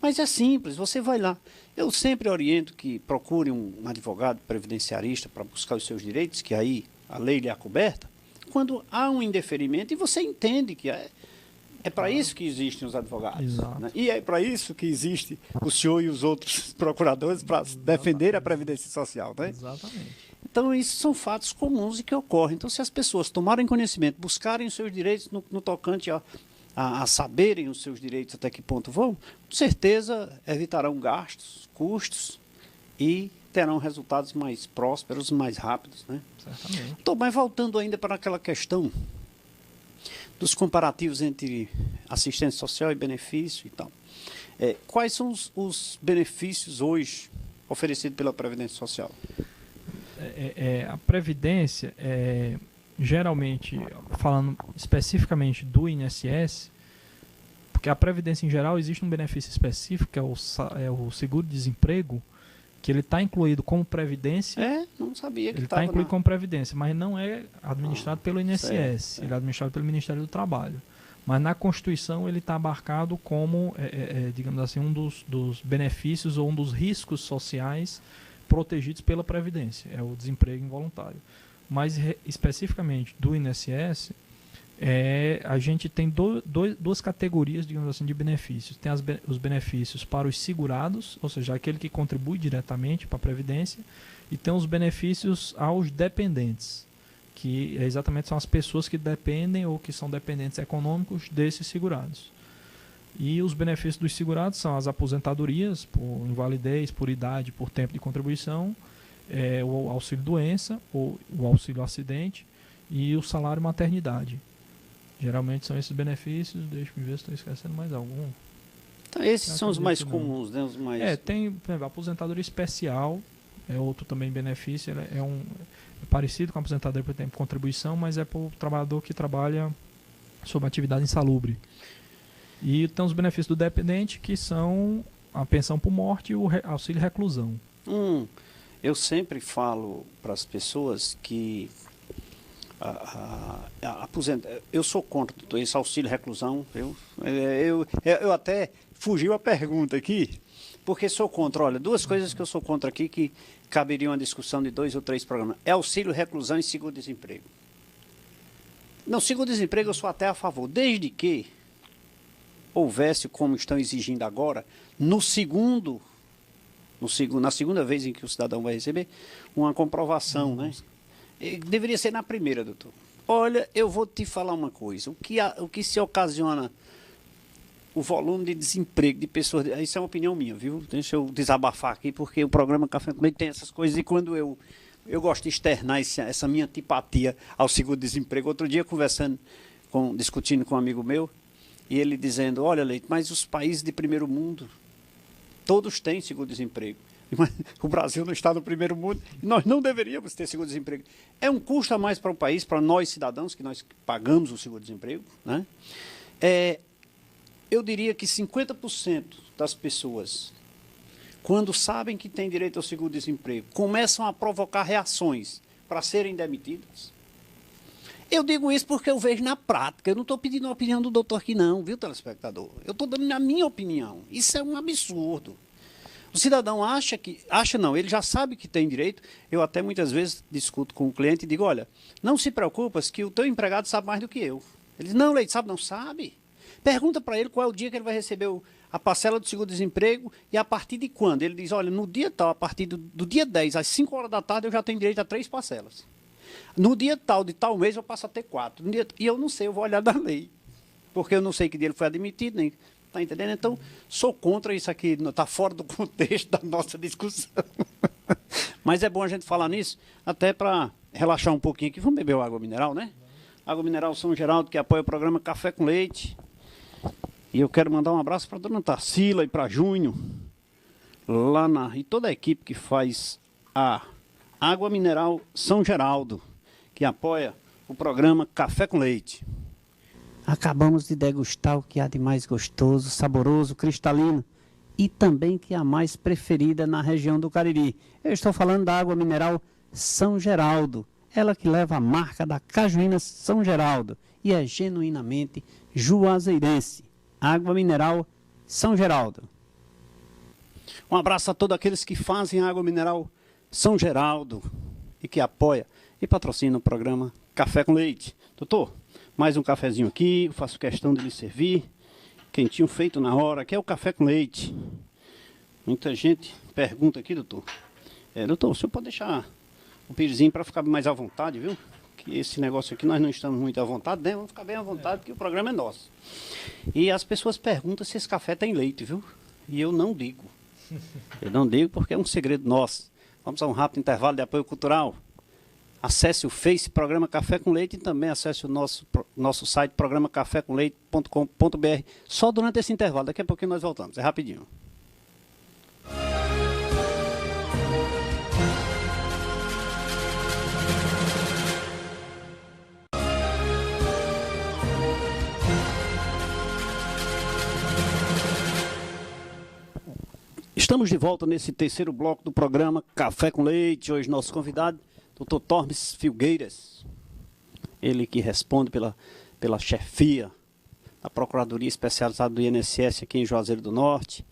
Mas é simples, você vai lá. Eu sempre oriento que procure um advogado previdenciarista para buscar os seus direitos, que aí a lei lhe é coberta, quando há um indeferimento e você entende que é para isso que existem os advogados. Né? E é para isso que existe o senhor e os outros procuradores para defender a Previdência Social. Né? Exatamente. Então, isso são fatos comuns e que ocorrem. Então, se as pessoas tomarem conhecimento, buscarem os seus direitos no tocante a saberem os seus direitos até que ponto vão, com certeza evitarão gastos, custos e terão resultados mais prósperos, mais rápidos. Né? Certamente. Então, mas voltando ainda para aquela questão dos comparativos entre assistência social e benefício e tal. Quais são os benefícios hoje oferecidos pela Previdência Social? A Previdência, geralmente, falando especificamente do INSS, porque a Previdência em geral existe um benefício específico, que é o seguro-desemprego, que ele está incluído como previdência. Não sabia que ele está incluído como previdência, mas não é administrado pelo INSS, certo. Ele é administrado pelo Ministério do Trabalho. Mas na Constituição ele está abarcado como, digamos assim, um dos benefícios ou um dos riscos sociais protegidos pela Previdência, é o desemprego involuntário. Mas especificamente do INSS, a gente tem duas categorias, digamos assim, de benefícios. Tem os benefícios para os segurados, ou seja, aquele que contribui diretamente para a Previdência, e tem os benefícios aos dependentes, que exatamente são as pessoas que dependem ou que são dependentes econômicos desses segurados. E os benefícios dos segurados são as aposentadorias por invalidez, por idade, por tempo de contribuição, o auxílio-doença, o auxílio-acidente e o salário-maternidade. Geralmente são esses benefícios. Deixa eu ver se estou esquecendo mais algum. Então, esses são os mais comuns, né? Os mais... Tem, por exemplo, a aposentadoria especial, é outro também benefício. É parecido com a aposentadoria por tempo de contribuição, mas é para o trabalhador que trabalha sob atividade insalubre. E tem os benefícios do dependente, que são a pensão por morte e o auxílio reclusão. Eu sempre falo para as pessoas que eu sou contra esse auxílio reclusão. Eu até fugiu a pergunta aqui, porque sou contra. Olha, duas coisas que eu sou contra aqui que caberiam uma discussão de 2 ou 3 programas. É auxílio reclusão e seguro-desemprego. Não, seguro-desemprego eu sou até a favor, desde que houvesse, como estão exigindo agora, na segunda vez em que o cidadão vai receber, uma comprovação, né? Deveria ser na primeira, doutor. Olha, eu vou te falar uma coisa. O que se ocasiona o volume de desemprego de pessoas... Isso é uma opinião minha, viu? Deixa eu desabafar aqui, porque o programa Café com Leite tem essas coisas e quando eu gosto de externar essa minha antipatia ao seguro-desemprego. Outro dia, discutindo com um amigo meu, e ele dizendo, olha, Leite, mas os países de primeiro mundo, todos têm seguro-desemprego. O Brasil não está no primeiro mundo e nós não deveríamos ter seguro-desemprego. É um custo a mais para o país, para nós cidadãos, que nós pagamos o seguro-desemprego, né? Eu diria que 50% das pessoas, quando sabem que têm direito ao seguro-desemprego, começam a provocar reações para serem demitidas. Eu digo isso porque eu vejo na prática. Eu não estou pedindo a opinião do doutor aqui não, viu, telespectador? Eu estou dando a minha opinião. Isso é um absurdo. O cidadão ele já sabe que tem direito. Eu até muitas vezes discuto com o cliente e digo, olha, não se preocupa que o teu empregado sabe mais do que eu. Ele diz, não, Leite, sabe? Não sabe. Pergunta para ele qual é o dia que ele vai receber a parcela do seguro-desemprego e a partir de quando. Ele diz, olha, no dia tal, a partir do dia 10, às 5 horas da tarde, eu já tenho direito a 3 parcelas. No dia tal, de tal mês, eu passo a ter 4. E eu não sei, eu vou olhar da lei. Porque eu não sei que dia ele foi admitido, nem... Está entendendo? Então, sou contra isso aqui, está fora do contexto da nossa discussão. Mas é bom a gente falar nisso, até para relaxar um pouquinho aqui. Vamos beber água mineral, né? Água Mineral São Geraldo, que apoia o programa Café com Leite. E eu quero mandar um abraço para a dona Tarsila e para Júnior, e toda a equipe que faz a Água Mineral São Geraldo, que apoia o programa Café com Leite. Acabamos de degustar o que há de mais gostoso, saboroso, cristalino e também que é a mais preferida na região do Cariri. Eu estou falando da Água Mineral São Geraldo, ela que leva a marca da Cajuína São Geraldo e é genuinamente juazeirense. Água Mineral São Geraldo. Um abraço a todos aqueles que fazem a Água Mineral São Geraldo e que apoia e patrocina o programa Café com Leite. Doutor, mais um cafezinho aqui, eu faço questão de lhe servir, quentinho feito na hora, que é o Café com Leite. Muita gente pergunta aqui, doutor. Doutor, o senhor pode deixar o pirizinho para ficar mais à vontade, viu? Que esse negócio aqui nós não estamos muito à vontade, né? Vamos ficar bem à vontade, porque o programa é nosso. E as pessoas perguntam se esse café tem leite, viu? E eu não digo. Eu não digo porque é um segredo nosso. Vamos a um rápido intervalo de apoio cultural. Acesse o Face Programa Café com Leite e também acesse o nosso site programacafécomleite.com.br. Só durante esse intervalo, daqui a pouquinho nós voltamos, é rapidinho. Estamos de volta nesse terceiro bloco do programa Café com Leite. Hoje nosso convidado, Dr. Tormes Filgueiras. Ele que responde pela chefia da Procuradoria Especializada do INSS aqui em Juazeiro do Norte.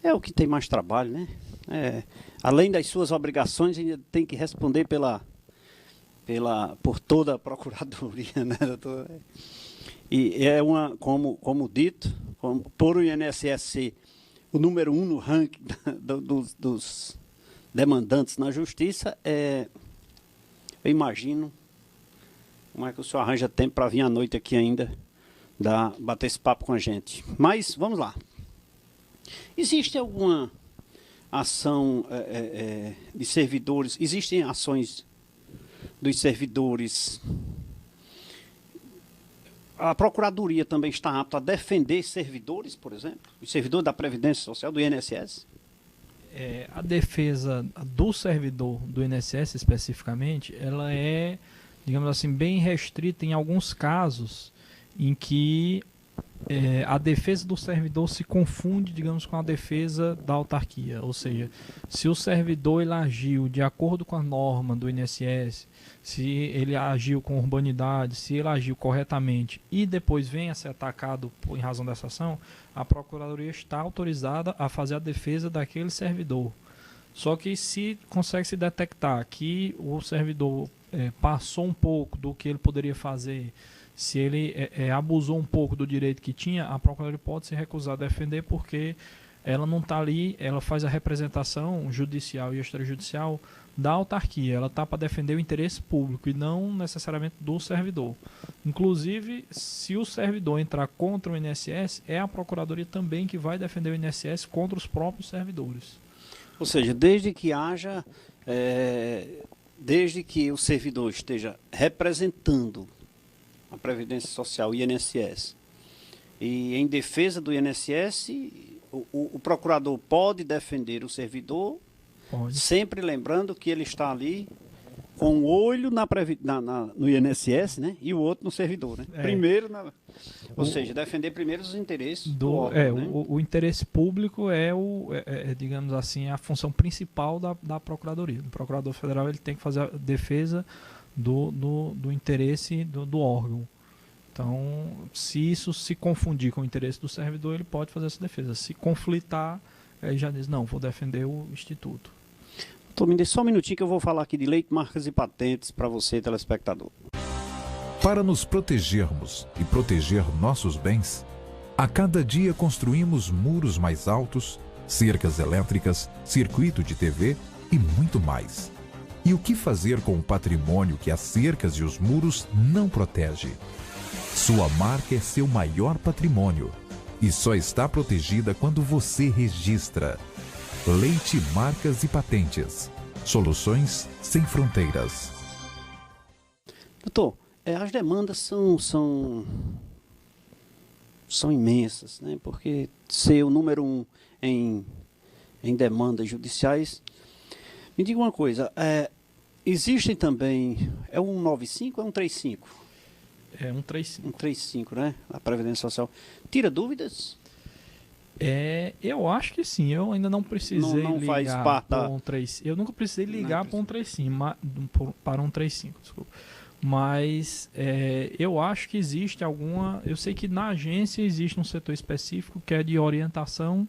É o que tem mais trabalho, né? Além das suas obrigações, ainda tem que responder por toda a Procuradoria, né, doutor? E como dito, por o INSS ser o número 1 no ranking dos demandantes na Justiça, eu imagino como é que o senhor arranja tempo para vir à noite aqui ainda bater esse papo com a gente. Mas, vamos lá. Existe alguma ação de servidores, existem ações dos servidores? A Procuradoria também está apta a defender servidores, por exemplo? Os servidores da Previdência Social, do INSS? A defesa do servidor do INSS, especificamente, ela é, digamos assim, bem restrita em alguns casos em que a defesa do servidor se confunde, digamos, com a defesa da autarquia. Ou seja, se o servidor ele agiu de acordo com a norma do INSS, se ele agiu com urbanidade, se ele agiu corretamente e depois vem a ser atacado em razão dessa ação, a Procuradoria está autorizada a fazer a defesa daquele servidor. Só que se consegue se detectar que o servidor passou um pouco do que ele poderia fazer, se ele abusou um pouco do direito que tinha, a Procuradoria pode se recusar a defender porque ela não está ali, ela faz a representação judicial e extrajudicial da autarquia, ela está para defender o interesse público e não necessariamente do servidor. Inclusive, se o servidor entrar contra o INSS, é a Procuradoria também que vai defender o INSS contra os próprios servidores. Ou seja, desde que o servidor esteja representando a Previdência Social e INSS, e em defesa do INSS, o procurador pode defender o servidor, pode. Sempre lembrando que ele está ali com o olho no INSS, né? E o outro no servidor, né? Primeiro, ou seja, defender primeiro os interesses do órgão, né? O interesse público digamos assim, a função principal da Procuradoria. O Procurador Federal ele tem que fazer a defesa do interesse do órgão. Então, se isso se confundir com o interesse do servidor, ele pode fazer essa defesa. Se conflitar, aí já diz, não, vou defender o Instituto. Doutor, me dê só um minutinho que eu vou falar aqui de leite, marcas e patentes para você, telespectador. Para nos protegermos e proteger nossos bens, a cada dia construímos muros mais altos, cercas elétricas, circuito de TV e muito mais. E o que fazer com o patrimônio que as cercas e os muros não protegem? Sua marca é seu maior patrimônio e só está protegida quando você registra. Leite, marcas e patentes. Soluções sem fronteiras. Doutor, as demandas são imensas, né? Porque ser o número 1 em demandas judiciais. Me diga uma coisa, existem também, é um 195 ou é um 35? É um 35. Um 35, né? A Previdência Social. Tira dúvidas? Eu acho que sim. Eu ainda não precisei ligar para um 35. Eu nunca precisei ligar para um 35, para um 35, desculpa. Mas eu acho que existe alguma... Eu sei que na agência existe um setor específico que é de orientação,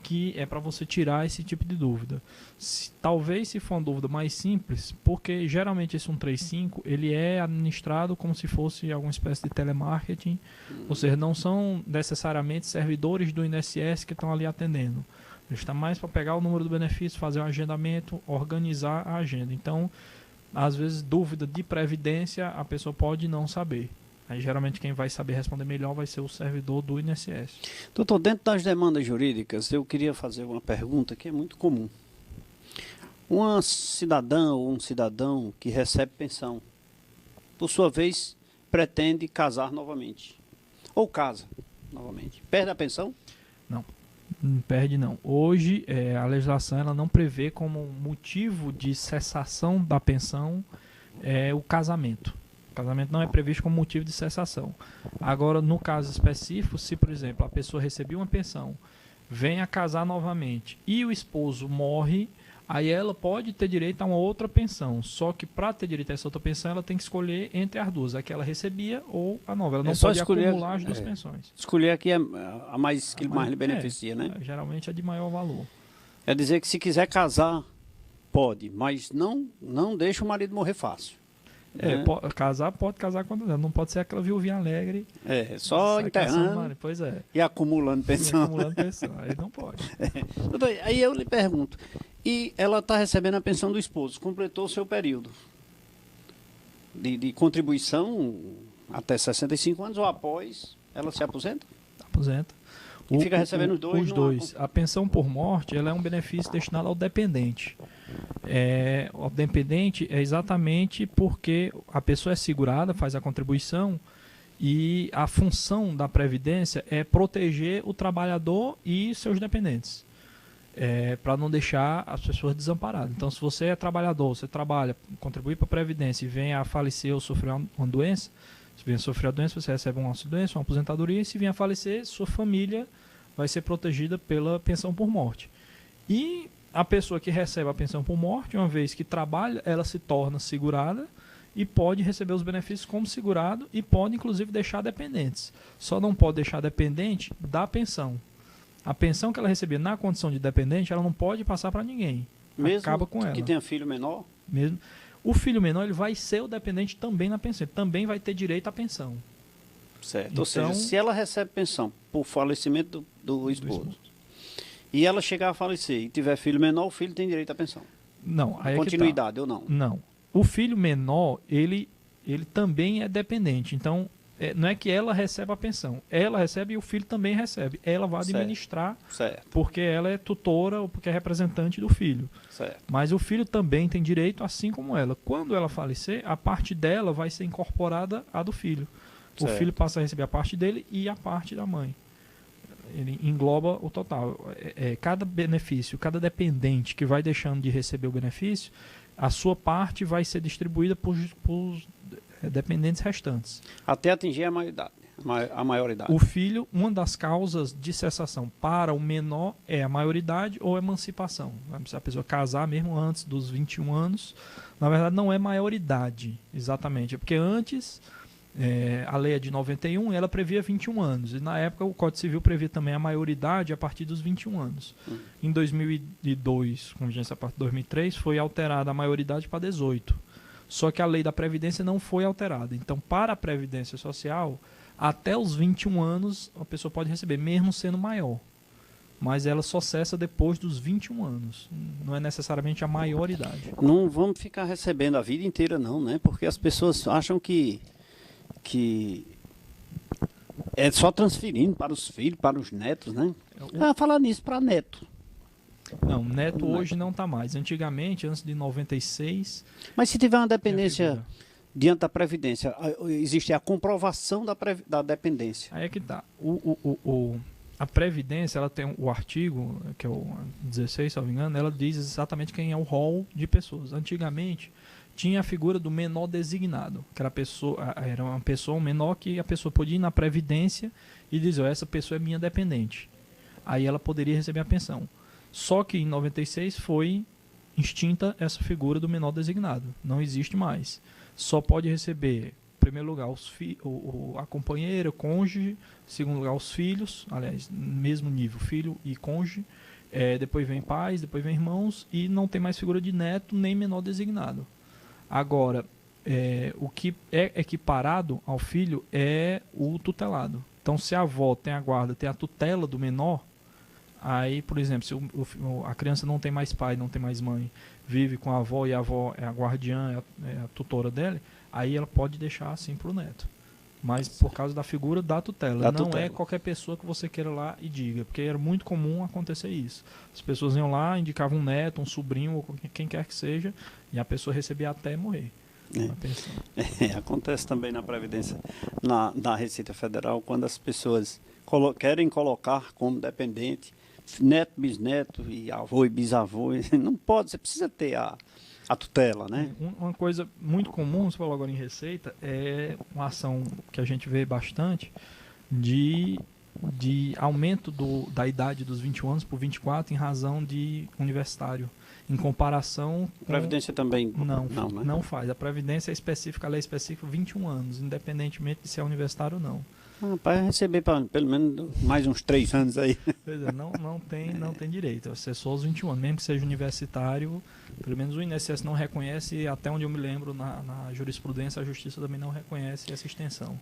que é para você tirar esse tipo de dúvida. Talvez se for uma dúvida mais simples, porque geralmente esse 135 ele é administrado como se fosse alguma espécie de telemarketing, ou seja, não são necessariamente servidores do INSS que estão ali atendendo. Ele está mais para pegar o número do benefício, fazer um agendamento, organizar a agenda. Então, às vezes, dúvida de previdência a pessoa pode não saber. Aí, geralmente, quem vai saber responder melhor vai ser o servidor do INSS. Doutor, dentro das demandas jurídicas, eu queria fazer uma pergunta que é muito comum. Uma cidadã ou um cidadão que recebe pensão, por sua vez, pretende casar novamente. Ou casa novamente. Perde a pensão? Não perde não. Hoje, a legislação ela não prevê como motivo de cessação da pensão o casamento. O casamento não é previsto como motivo de cessação. Agora, no caso específico, se, por exemplo, a pessoa recebeu uma pensão, vem a casar novamente e o esposo morre, aí ela pode ter direito a uma outra pensão. Só que para ter direito a essa outra pensão, ela tem que escolher entre as duas, a que ela recebia ou a nova. Ela não só pode escolher, acumular as duas pensões. Escolher aqui a mais que mais lhe beneficia, né? Geralmente é de maior valor. É dizer que se quiser casar, pode, mas não deixa o marido morrer fácil. Casar pode casar quando não pode ser aquela viuvinha alegre. Só enterrando pois é. e acumulando pensão. Acumulando pensão, aí não pode. Doutor, aí eu lhe pergunto, e ela está recebendo a pensão do esposo, completou o seu período de contribuição até 65 anos ou após, ela se aposenta? Aposenta. E fica recebendo os dois? Os dois. A pensão por morte ela é um benefício destinado ao dependente. O dependente é exatamente porque a pessoa é segurada, faz a contribuição e a função da Previdência é proteger o trabalhador e seus dependentes. Para não deixar as pessoas desamparadas. Então, se você é trabalhador, você trabalha, contribui para a Previdência e vem a falecer ou sofrer uma doença, se vier a sofrer a doença, você recebe uma doença, uma aposentadoria, e se vier a falecer, sua família vai ser protegida pela pensão por morte. E a pessoa que recebe a pensão por morte, uma vez que trabalha, ela se torna segurada e pode receber os benefícios como segurado e pode, inclusive, deixar dependentes. Só não pode deixar dependente da pensão. A pensão que ela recebia na condição de dependente, ela não pode passar para ninguém. Mesmo acaba com ela. Que tenha filho menor? Mesmo. O filho menor ele vai ser o dependente também na pensão. Ele também vai ter direito à pensão. Certo. Então, ou seja, se ela recebe pensão por falecimento do esposo e ela chegar a falecer e tiver filho menor, o filho tem direito à pensão? Não. Aí continuidade ou não? Não. O filho menor, ele também é dependente. Então, não é que ela recebe a pensão. Ela recebe e o filho também recebe. Ela vai administrar porque ela é tutora ou porque é representante do filho. Certo. Mas o filho também tem direito, assim como ela. Quando ela falecer, a parte dela vai ser incorporada à do filho. O filho passa a receber a parte dele e a parte da mãe. Ele engloba o total. Cada benefício, cada dependente que vai deixando de receber o benefício, a sua parte vai ser distribuída por dependentes restantes. Até atingir a maioridade. O filho, uma das causas de cessação para o menor é a maioridade ou emancipação. Se a pessoa casar mesmo antes dos 21 anos, na verdade não é maioridade, exatamente. É porque antes, a lei é de 91 e ela previa 21 anos. E na época o Código Civil previa também a maioridade a partir dos 21 anos. Em 2002, com vigência a partir de 2003, foi alterada a maioridade para 18. Só que a lei da Previdência não foi alterada. Então, para a Previdência Social, até os 21 anos a pessoa pode receber, mesmo sendo maior. Mas ela só cessa depois dos 21 anos. Não é necessariamente a maioridade. Não vamos ficar recebendo a vida inteira, não, né? Porque as pessoas acham que é só transferindo para os filhos, para os netos, né? Falar nisso para neto. Não, neto hoje não está mais. Antigamente, antes de 96... Mas se tiver uma dependência diante da Previdência, existe a comprovação da dependência. Aí é que está. A Previdência, ela tem o artigo, que é o 16, se não me engano, ela diz exatamente quem é o rol de pessoas. Antigamente, tinha a figura do menor designado, que era uma pessoa, um menor que a pessoa podia ir na Previdência e dizer, essa pessoa é minha dependente. Aí ela poderia receber a pensão. Só que em 96 foi extinta essa figura do menor designado. Não existe mais. Só pode receber, em primeiro lugar, a companheira, o cônjuge, em segundo lugar, os filhos, aliás, mesmo nível, filho e cônjuge, depois vem pais, depois vem irmãos, e não tem mais figura de neto nem menor designado. Agora, o que é equiparado ao filho é o tutelado. Então, se a avó tem a guarda, tem a tutela do menor, aí, por exemplo, se a criança não tem mais pai, não tem mais mãe, vive com a avó e a avó é a guardiã, é a tutora dele, aí ela pode deixar assim para o neto. Mas por causa da figura da tutela. Não é qualquer pessoa que você queira lá e diga, porque era muito comum acontecer isso. As pessoas iam lá, indicavam um neto, um sobrinho, ou quem quer que seja, e a pessoa recebia até morrer. Acontece também na Previdência, na Receita Federal, quando as pessoas querem colocar como dependente neto, bisneto e avô e bisavô. Não pode, você precisa ter a tutela, né? Uma coisa muito comum, você falou agora em Receita, é uma ação que a gente vê bastante de de aumento da idade dos 21 anos por 24 em razão de universitário. Em comparação com... Previdência também? Não, né? Não faz. A Previdência é específica, a lei é específica 21 anos, independentemente de se é universitário ou não. Para receber pelo menos mais uns 3 anos aí. Pois é, não tem direito. Você só aos 21 anos, mesmo que seja universitário, pelo menos o INSS não reconhece, até onde eu me lembro, na jurisprudência, a Justiça também não reconhece essa extensão.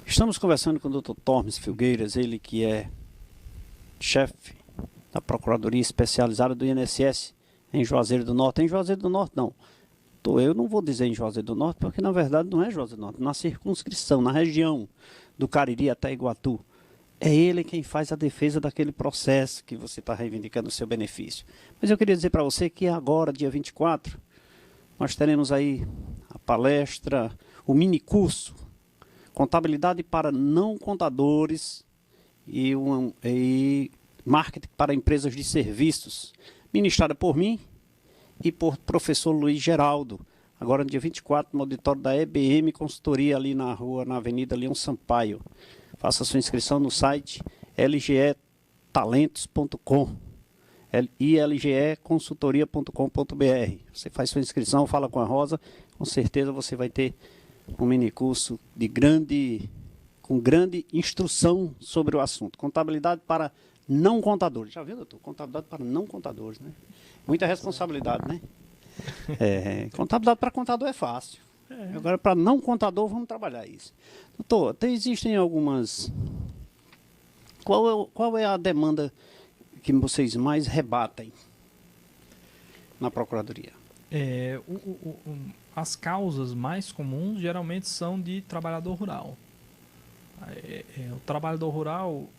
Estamos conversando com o Dr. Tormes Filgueiras, ele que é chefe da Procuradoria Especializada do INSS em Juazeiro do Norte. Em Juazeiro do Norte, não. Eu não vou dizer em Juazeiro do Norte, porque na verdade não é Juazeiro do Norte, na circunscrição, na região do Cariri até Iguatu. É ele quem faz a defesa daquele processo que você está reivindicando o seu benefício. Mas eu queria dizer para você que agora, dia 24, nós teremos aí a palestra, o mini curso Contabilidade para não contadores e marketing para empresas de serviços, ministrada por mim e por professor Luiz Geraldo, agora no dia 24, no auditório da EBM Consultoria, ali na Avenida Leão Sampaio. Faça sua inscrição no site lgetalentos.com e lgeconsultoria.com.br. Você faz sua inscrição, fala com a Rosa, com certeza você vai ter um minicurso com grande instrução sobre o assunto. Contabilidade para não contadores. Já viu, doutor? Contabilidade para não contadores, né? Muita responsabilidade, né? Contabilidade para contador é fácil. Agora, para não contador, vamos trabalhar isso. Doutor, existem algumas... Qual é a demanda que vocês mais rebatem na Procuradoria? As causas mais comuns geralmente são de trabalhador rural. O trabalhador rural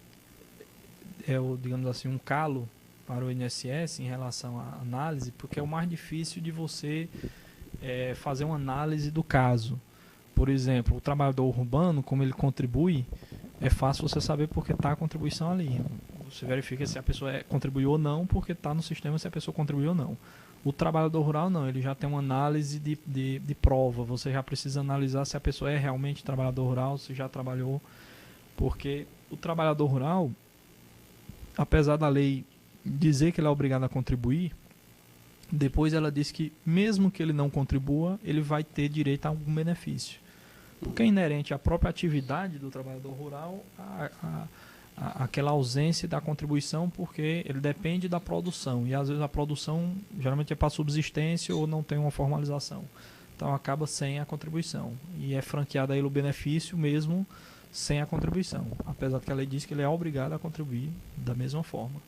é, digamos assim, um calo para o INSS em relação à análise, porque é o mais difícil de você fazer uma análise do caso. Por exemplo, o trabalhador urbano, como ele contribui, é fácil você saber porque está a contribuição ali. Você verifica se a pessoa contribuiu ou não, porque está no sistema se a pessoa contribuiu ou não. O trabalhador rural não, ele já tem uma análise de prova, você já precisa analisar se a pessoa é realmente trabalhador rural, se já trabalhou, porque o trabalhador rural, apesar da lei dizer que ele é obrigado a contribuir, depois ela diz que mesmo que ele não contribua, ele vai ter direito a algum benefício. Porque é inerente à própria atividade do trabalhador rural aquela ausência da contribuição, porque ele depende da produção, e às vezes a produção geralmente é para subsistência ou não tem uma formalização, então acaba sem a contribuição, e é franqueado a ele o benefício mesmo sem a contribuição, apesar que a lei diz que ele é obrigado a contribuir da mesma forma.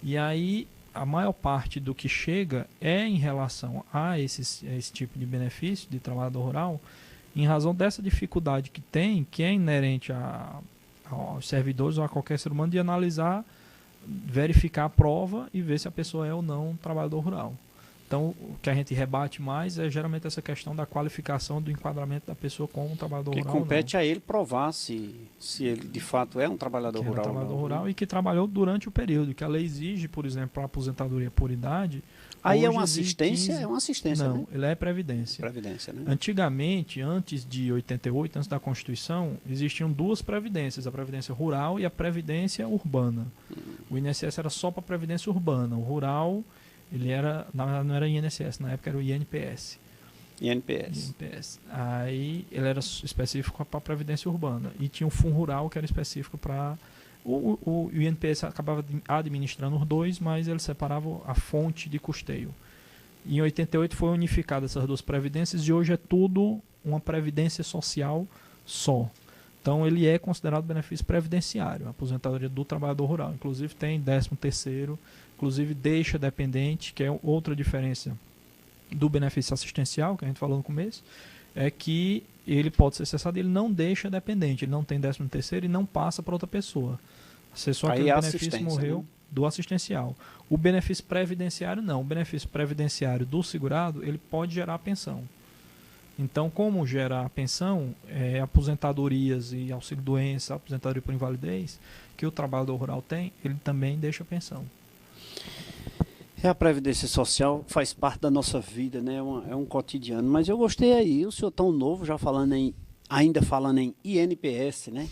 E aí a maior parte do que chega é em relação a esse tipo de benefício de trabalhador rural, em razão dessa dificuldade que tem, que é inerente aos servidores ou a qualquer ser humano, de analisar, verificar a prova e ver se a pessoa é ou não um trabalhador rural. Então, o que a gente rebate mais é geralmente essa questão da qualificação, do enquadramento da pessoa como um trabalhador rural. Que compete a ele provar se ele de fato é um trabalhador rural. É um trabalhador rural e que trabalhou durante o período, que a lei exige, por exemplo, para a aposentadoria por idade. Aí é uma assistência? É uma assistência, não, né? Ele é previdência. Previdência, né? Antigamente, antes de 88, antes da Constituição, existiam duas previdências, a previdência rural e a previdência urbana. O INSS era só para a previdência urbana. O rural, ele era, na verdade não era INSS, na época era o INPS. INPS. Aí ele era específico para a previdência urbana. E tinha o Fundo Rural, que era específico para... O INPS acabava administrando os dois, mas ele separava a fonte de custeio. Em 88 foi unificada essas duas previdências e hoje é tudo uma previdência social só. Então ele é considerado benefício previdenciário, a aposentadoria do trabalhador rural. Inclusive tem 13º, inclusive deixa dependente, que é outra diferença do benefício assistencial, que a gente falou no começo, é que ele pode ser cessado, ele não deixa dependente, ele não tem 13º e não passa para outra pessoa. Cessou aquele benefício, morreu, né? Do assistencial. O benefício previdenciário não. O benefício previdenciário do segurado, ele pode gerar pensão. Então, como gera a pensão, aposentadorias e auxílio-doença, aposentadoria por invalidez, que o trabalhador rural tem, ele também deixa pensão. A Previdência Social faz parte da nossa vida, né? É um cotidiano. Mas eu gostei aí, o senhor tão novo, já ainda falando em INPS, né?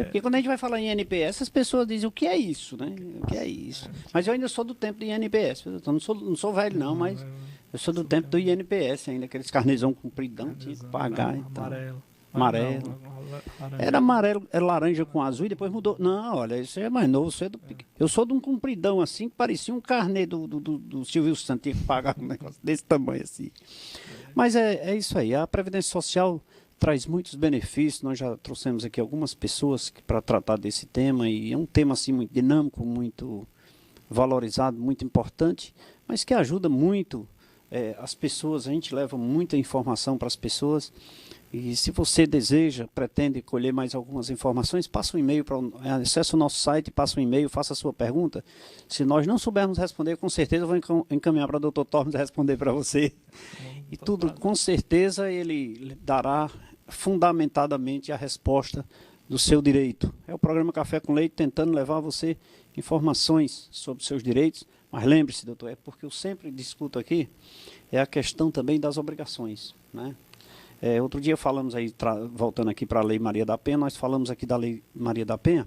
Porque quando a gente vai falar em INPS, as pessoas dizem o que é isso, né? O que é isso? Mas eu ainda sou do tempo do INPS. Eu não sou velho, não, mas eu sou do tempo do INPS ainda, aqueles carnezão compridão, tinha que pagar e tal. Amarelo. Era amarelo, era laranja com azul e depois mudou. Não, olha, isso é mais novo. Eu sou de um compridão assim, que parecia um carnê do Silvio Santos, tinha que pagar um negócio desse tamanho assim. Mas é isso aí, a Previdência Social traz muitos benefícios, nós já trouxemos aqui algumas pessoas para tratar desse tema, e é um tema assim muito dinâmico, muito valorizado, muito importante, mas que ajuda muito as pessoas, a gente leva muita informação para as pessoas, e se você deseja, pretende colher mais algumas informações, passa um e-mail, acesse o nosso site, passa um e-mail, faça a sua pergunta. Se nós não soubermos responder, com certeza eu vou encaminhar para o Dr. Tormes responder para você. E tudo, com certeza, ele dará fundamentadamente a resposta do seu direito. É o programa Café com Leite tentando levar a você informações sobre seus direitos, mas lembre-se, doutor, é porque eu sempre discuto aqui, é a questão também das obrigações, né? Outro dia falamos aí, voltando aqui para a Lei Maria da Penha, nós falamos aqui da Lei Maria da Penha,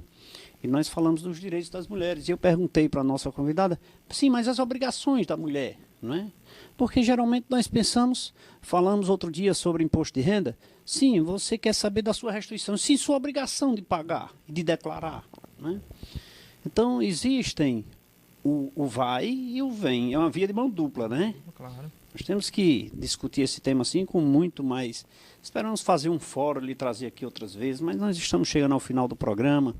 e nós falamos dos direitos das mulheres. E eu perguntei para a nossa convidada, sim, mas as obrigações da mulher, não é? Porque geralmente nós falamos outro dia sobre imposto de renda, sim, você quer saber da sua restituição, sim, sua obrigação de pagar e de declarar, não é? Então, existem o vai e o vem, é uma via de mão dupla, né? Claro. Nós temos que discutir esse tema assim com muito mais. Esperamos fazer um fórum, lhe trazer aqui outras vezes, mas nós estamos chegando ao final do programa.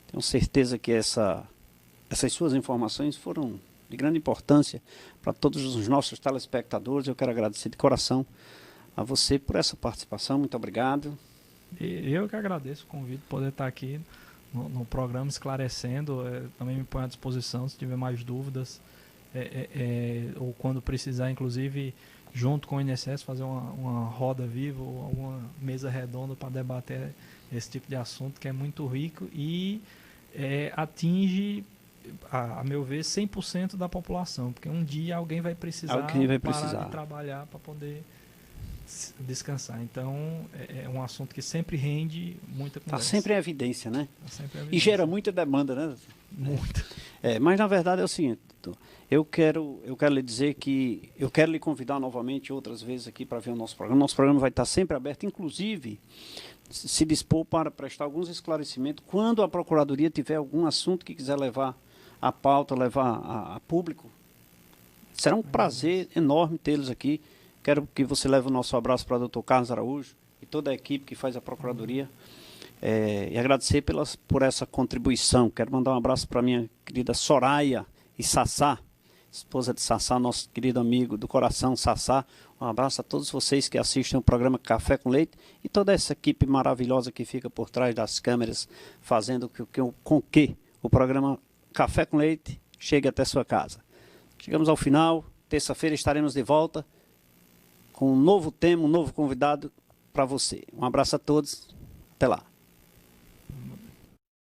Tenho certeza que essas suas informações foram de grande importância para todos os nossos telespectadores. Eu quero agradecer de coração a você por essa participação. Muito obrigado. Eu que agradeço o convite, poder estar aqui no programa esclarecendo. Também me ponho à disposição se tiver mais dúvidas. Ou quando precisar, inclusive, junto com o INSS, fazer uma roda viva ou alguma mesa redonda para debater esse tipo de assunto que é muito rico e atinge, a meu ver, 100% da população, porque um dia alguém vai precisar parar de trabalhar para poder descansar. Então, é um assunto que sempre rende muita conversa. Está sempre em evidência, né? Tá sempre em evidência. E gera muita demanda, né? Muito. Mas, na verdade, é o seguinte, eu quero lhe dizer que eu quero lhe convidar novamente outras vezes aqui para ver o nosso programa. Nosso programa vai estar sempre aberto, inclusive se dispor para prestar alguns esclarecimentos quando a Procuradoria tiver algum assunto que quiser levar à pauta, levar a público. Será um prazer enorme tê-los aqui. Quero que você leve o nosso abraço para o Dr. Carlos Araújo e toda a equipe que faz a Procuradoria. E agradecer por essa contribuição. Quero mandar um abraço para a minha querida Soraya e Sassá, esposa de Sassá, nosso querido amigo do coração, Sassá. Um abraço a todos vocês que assistem o programa Café com Leite e toda essa equipe maravilhosa que fica por trás das câmeras, fazendo com que o programa Café com Leite chegue até sua casa. Chegamos ao final. Terça-feira estaremos de volta com um novo tema, um novo convidado para você. Um abraço a todos. Até lá.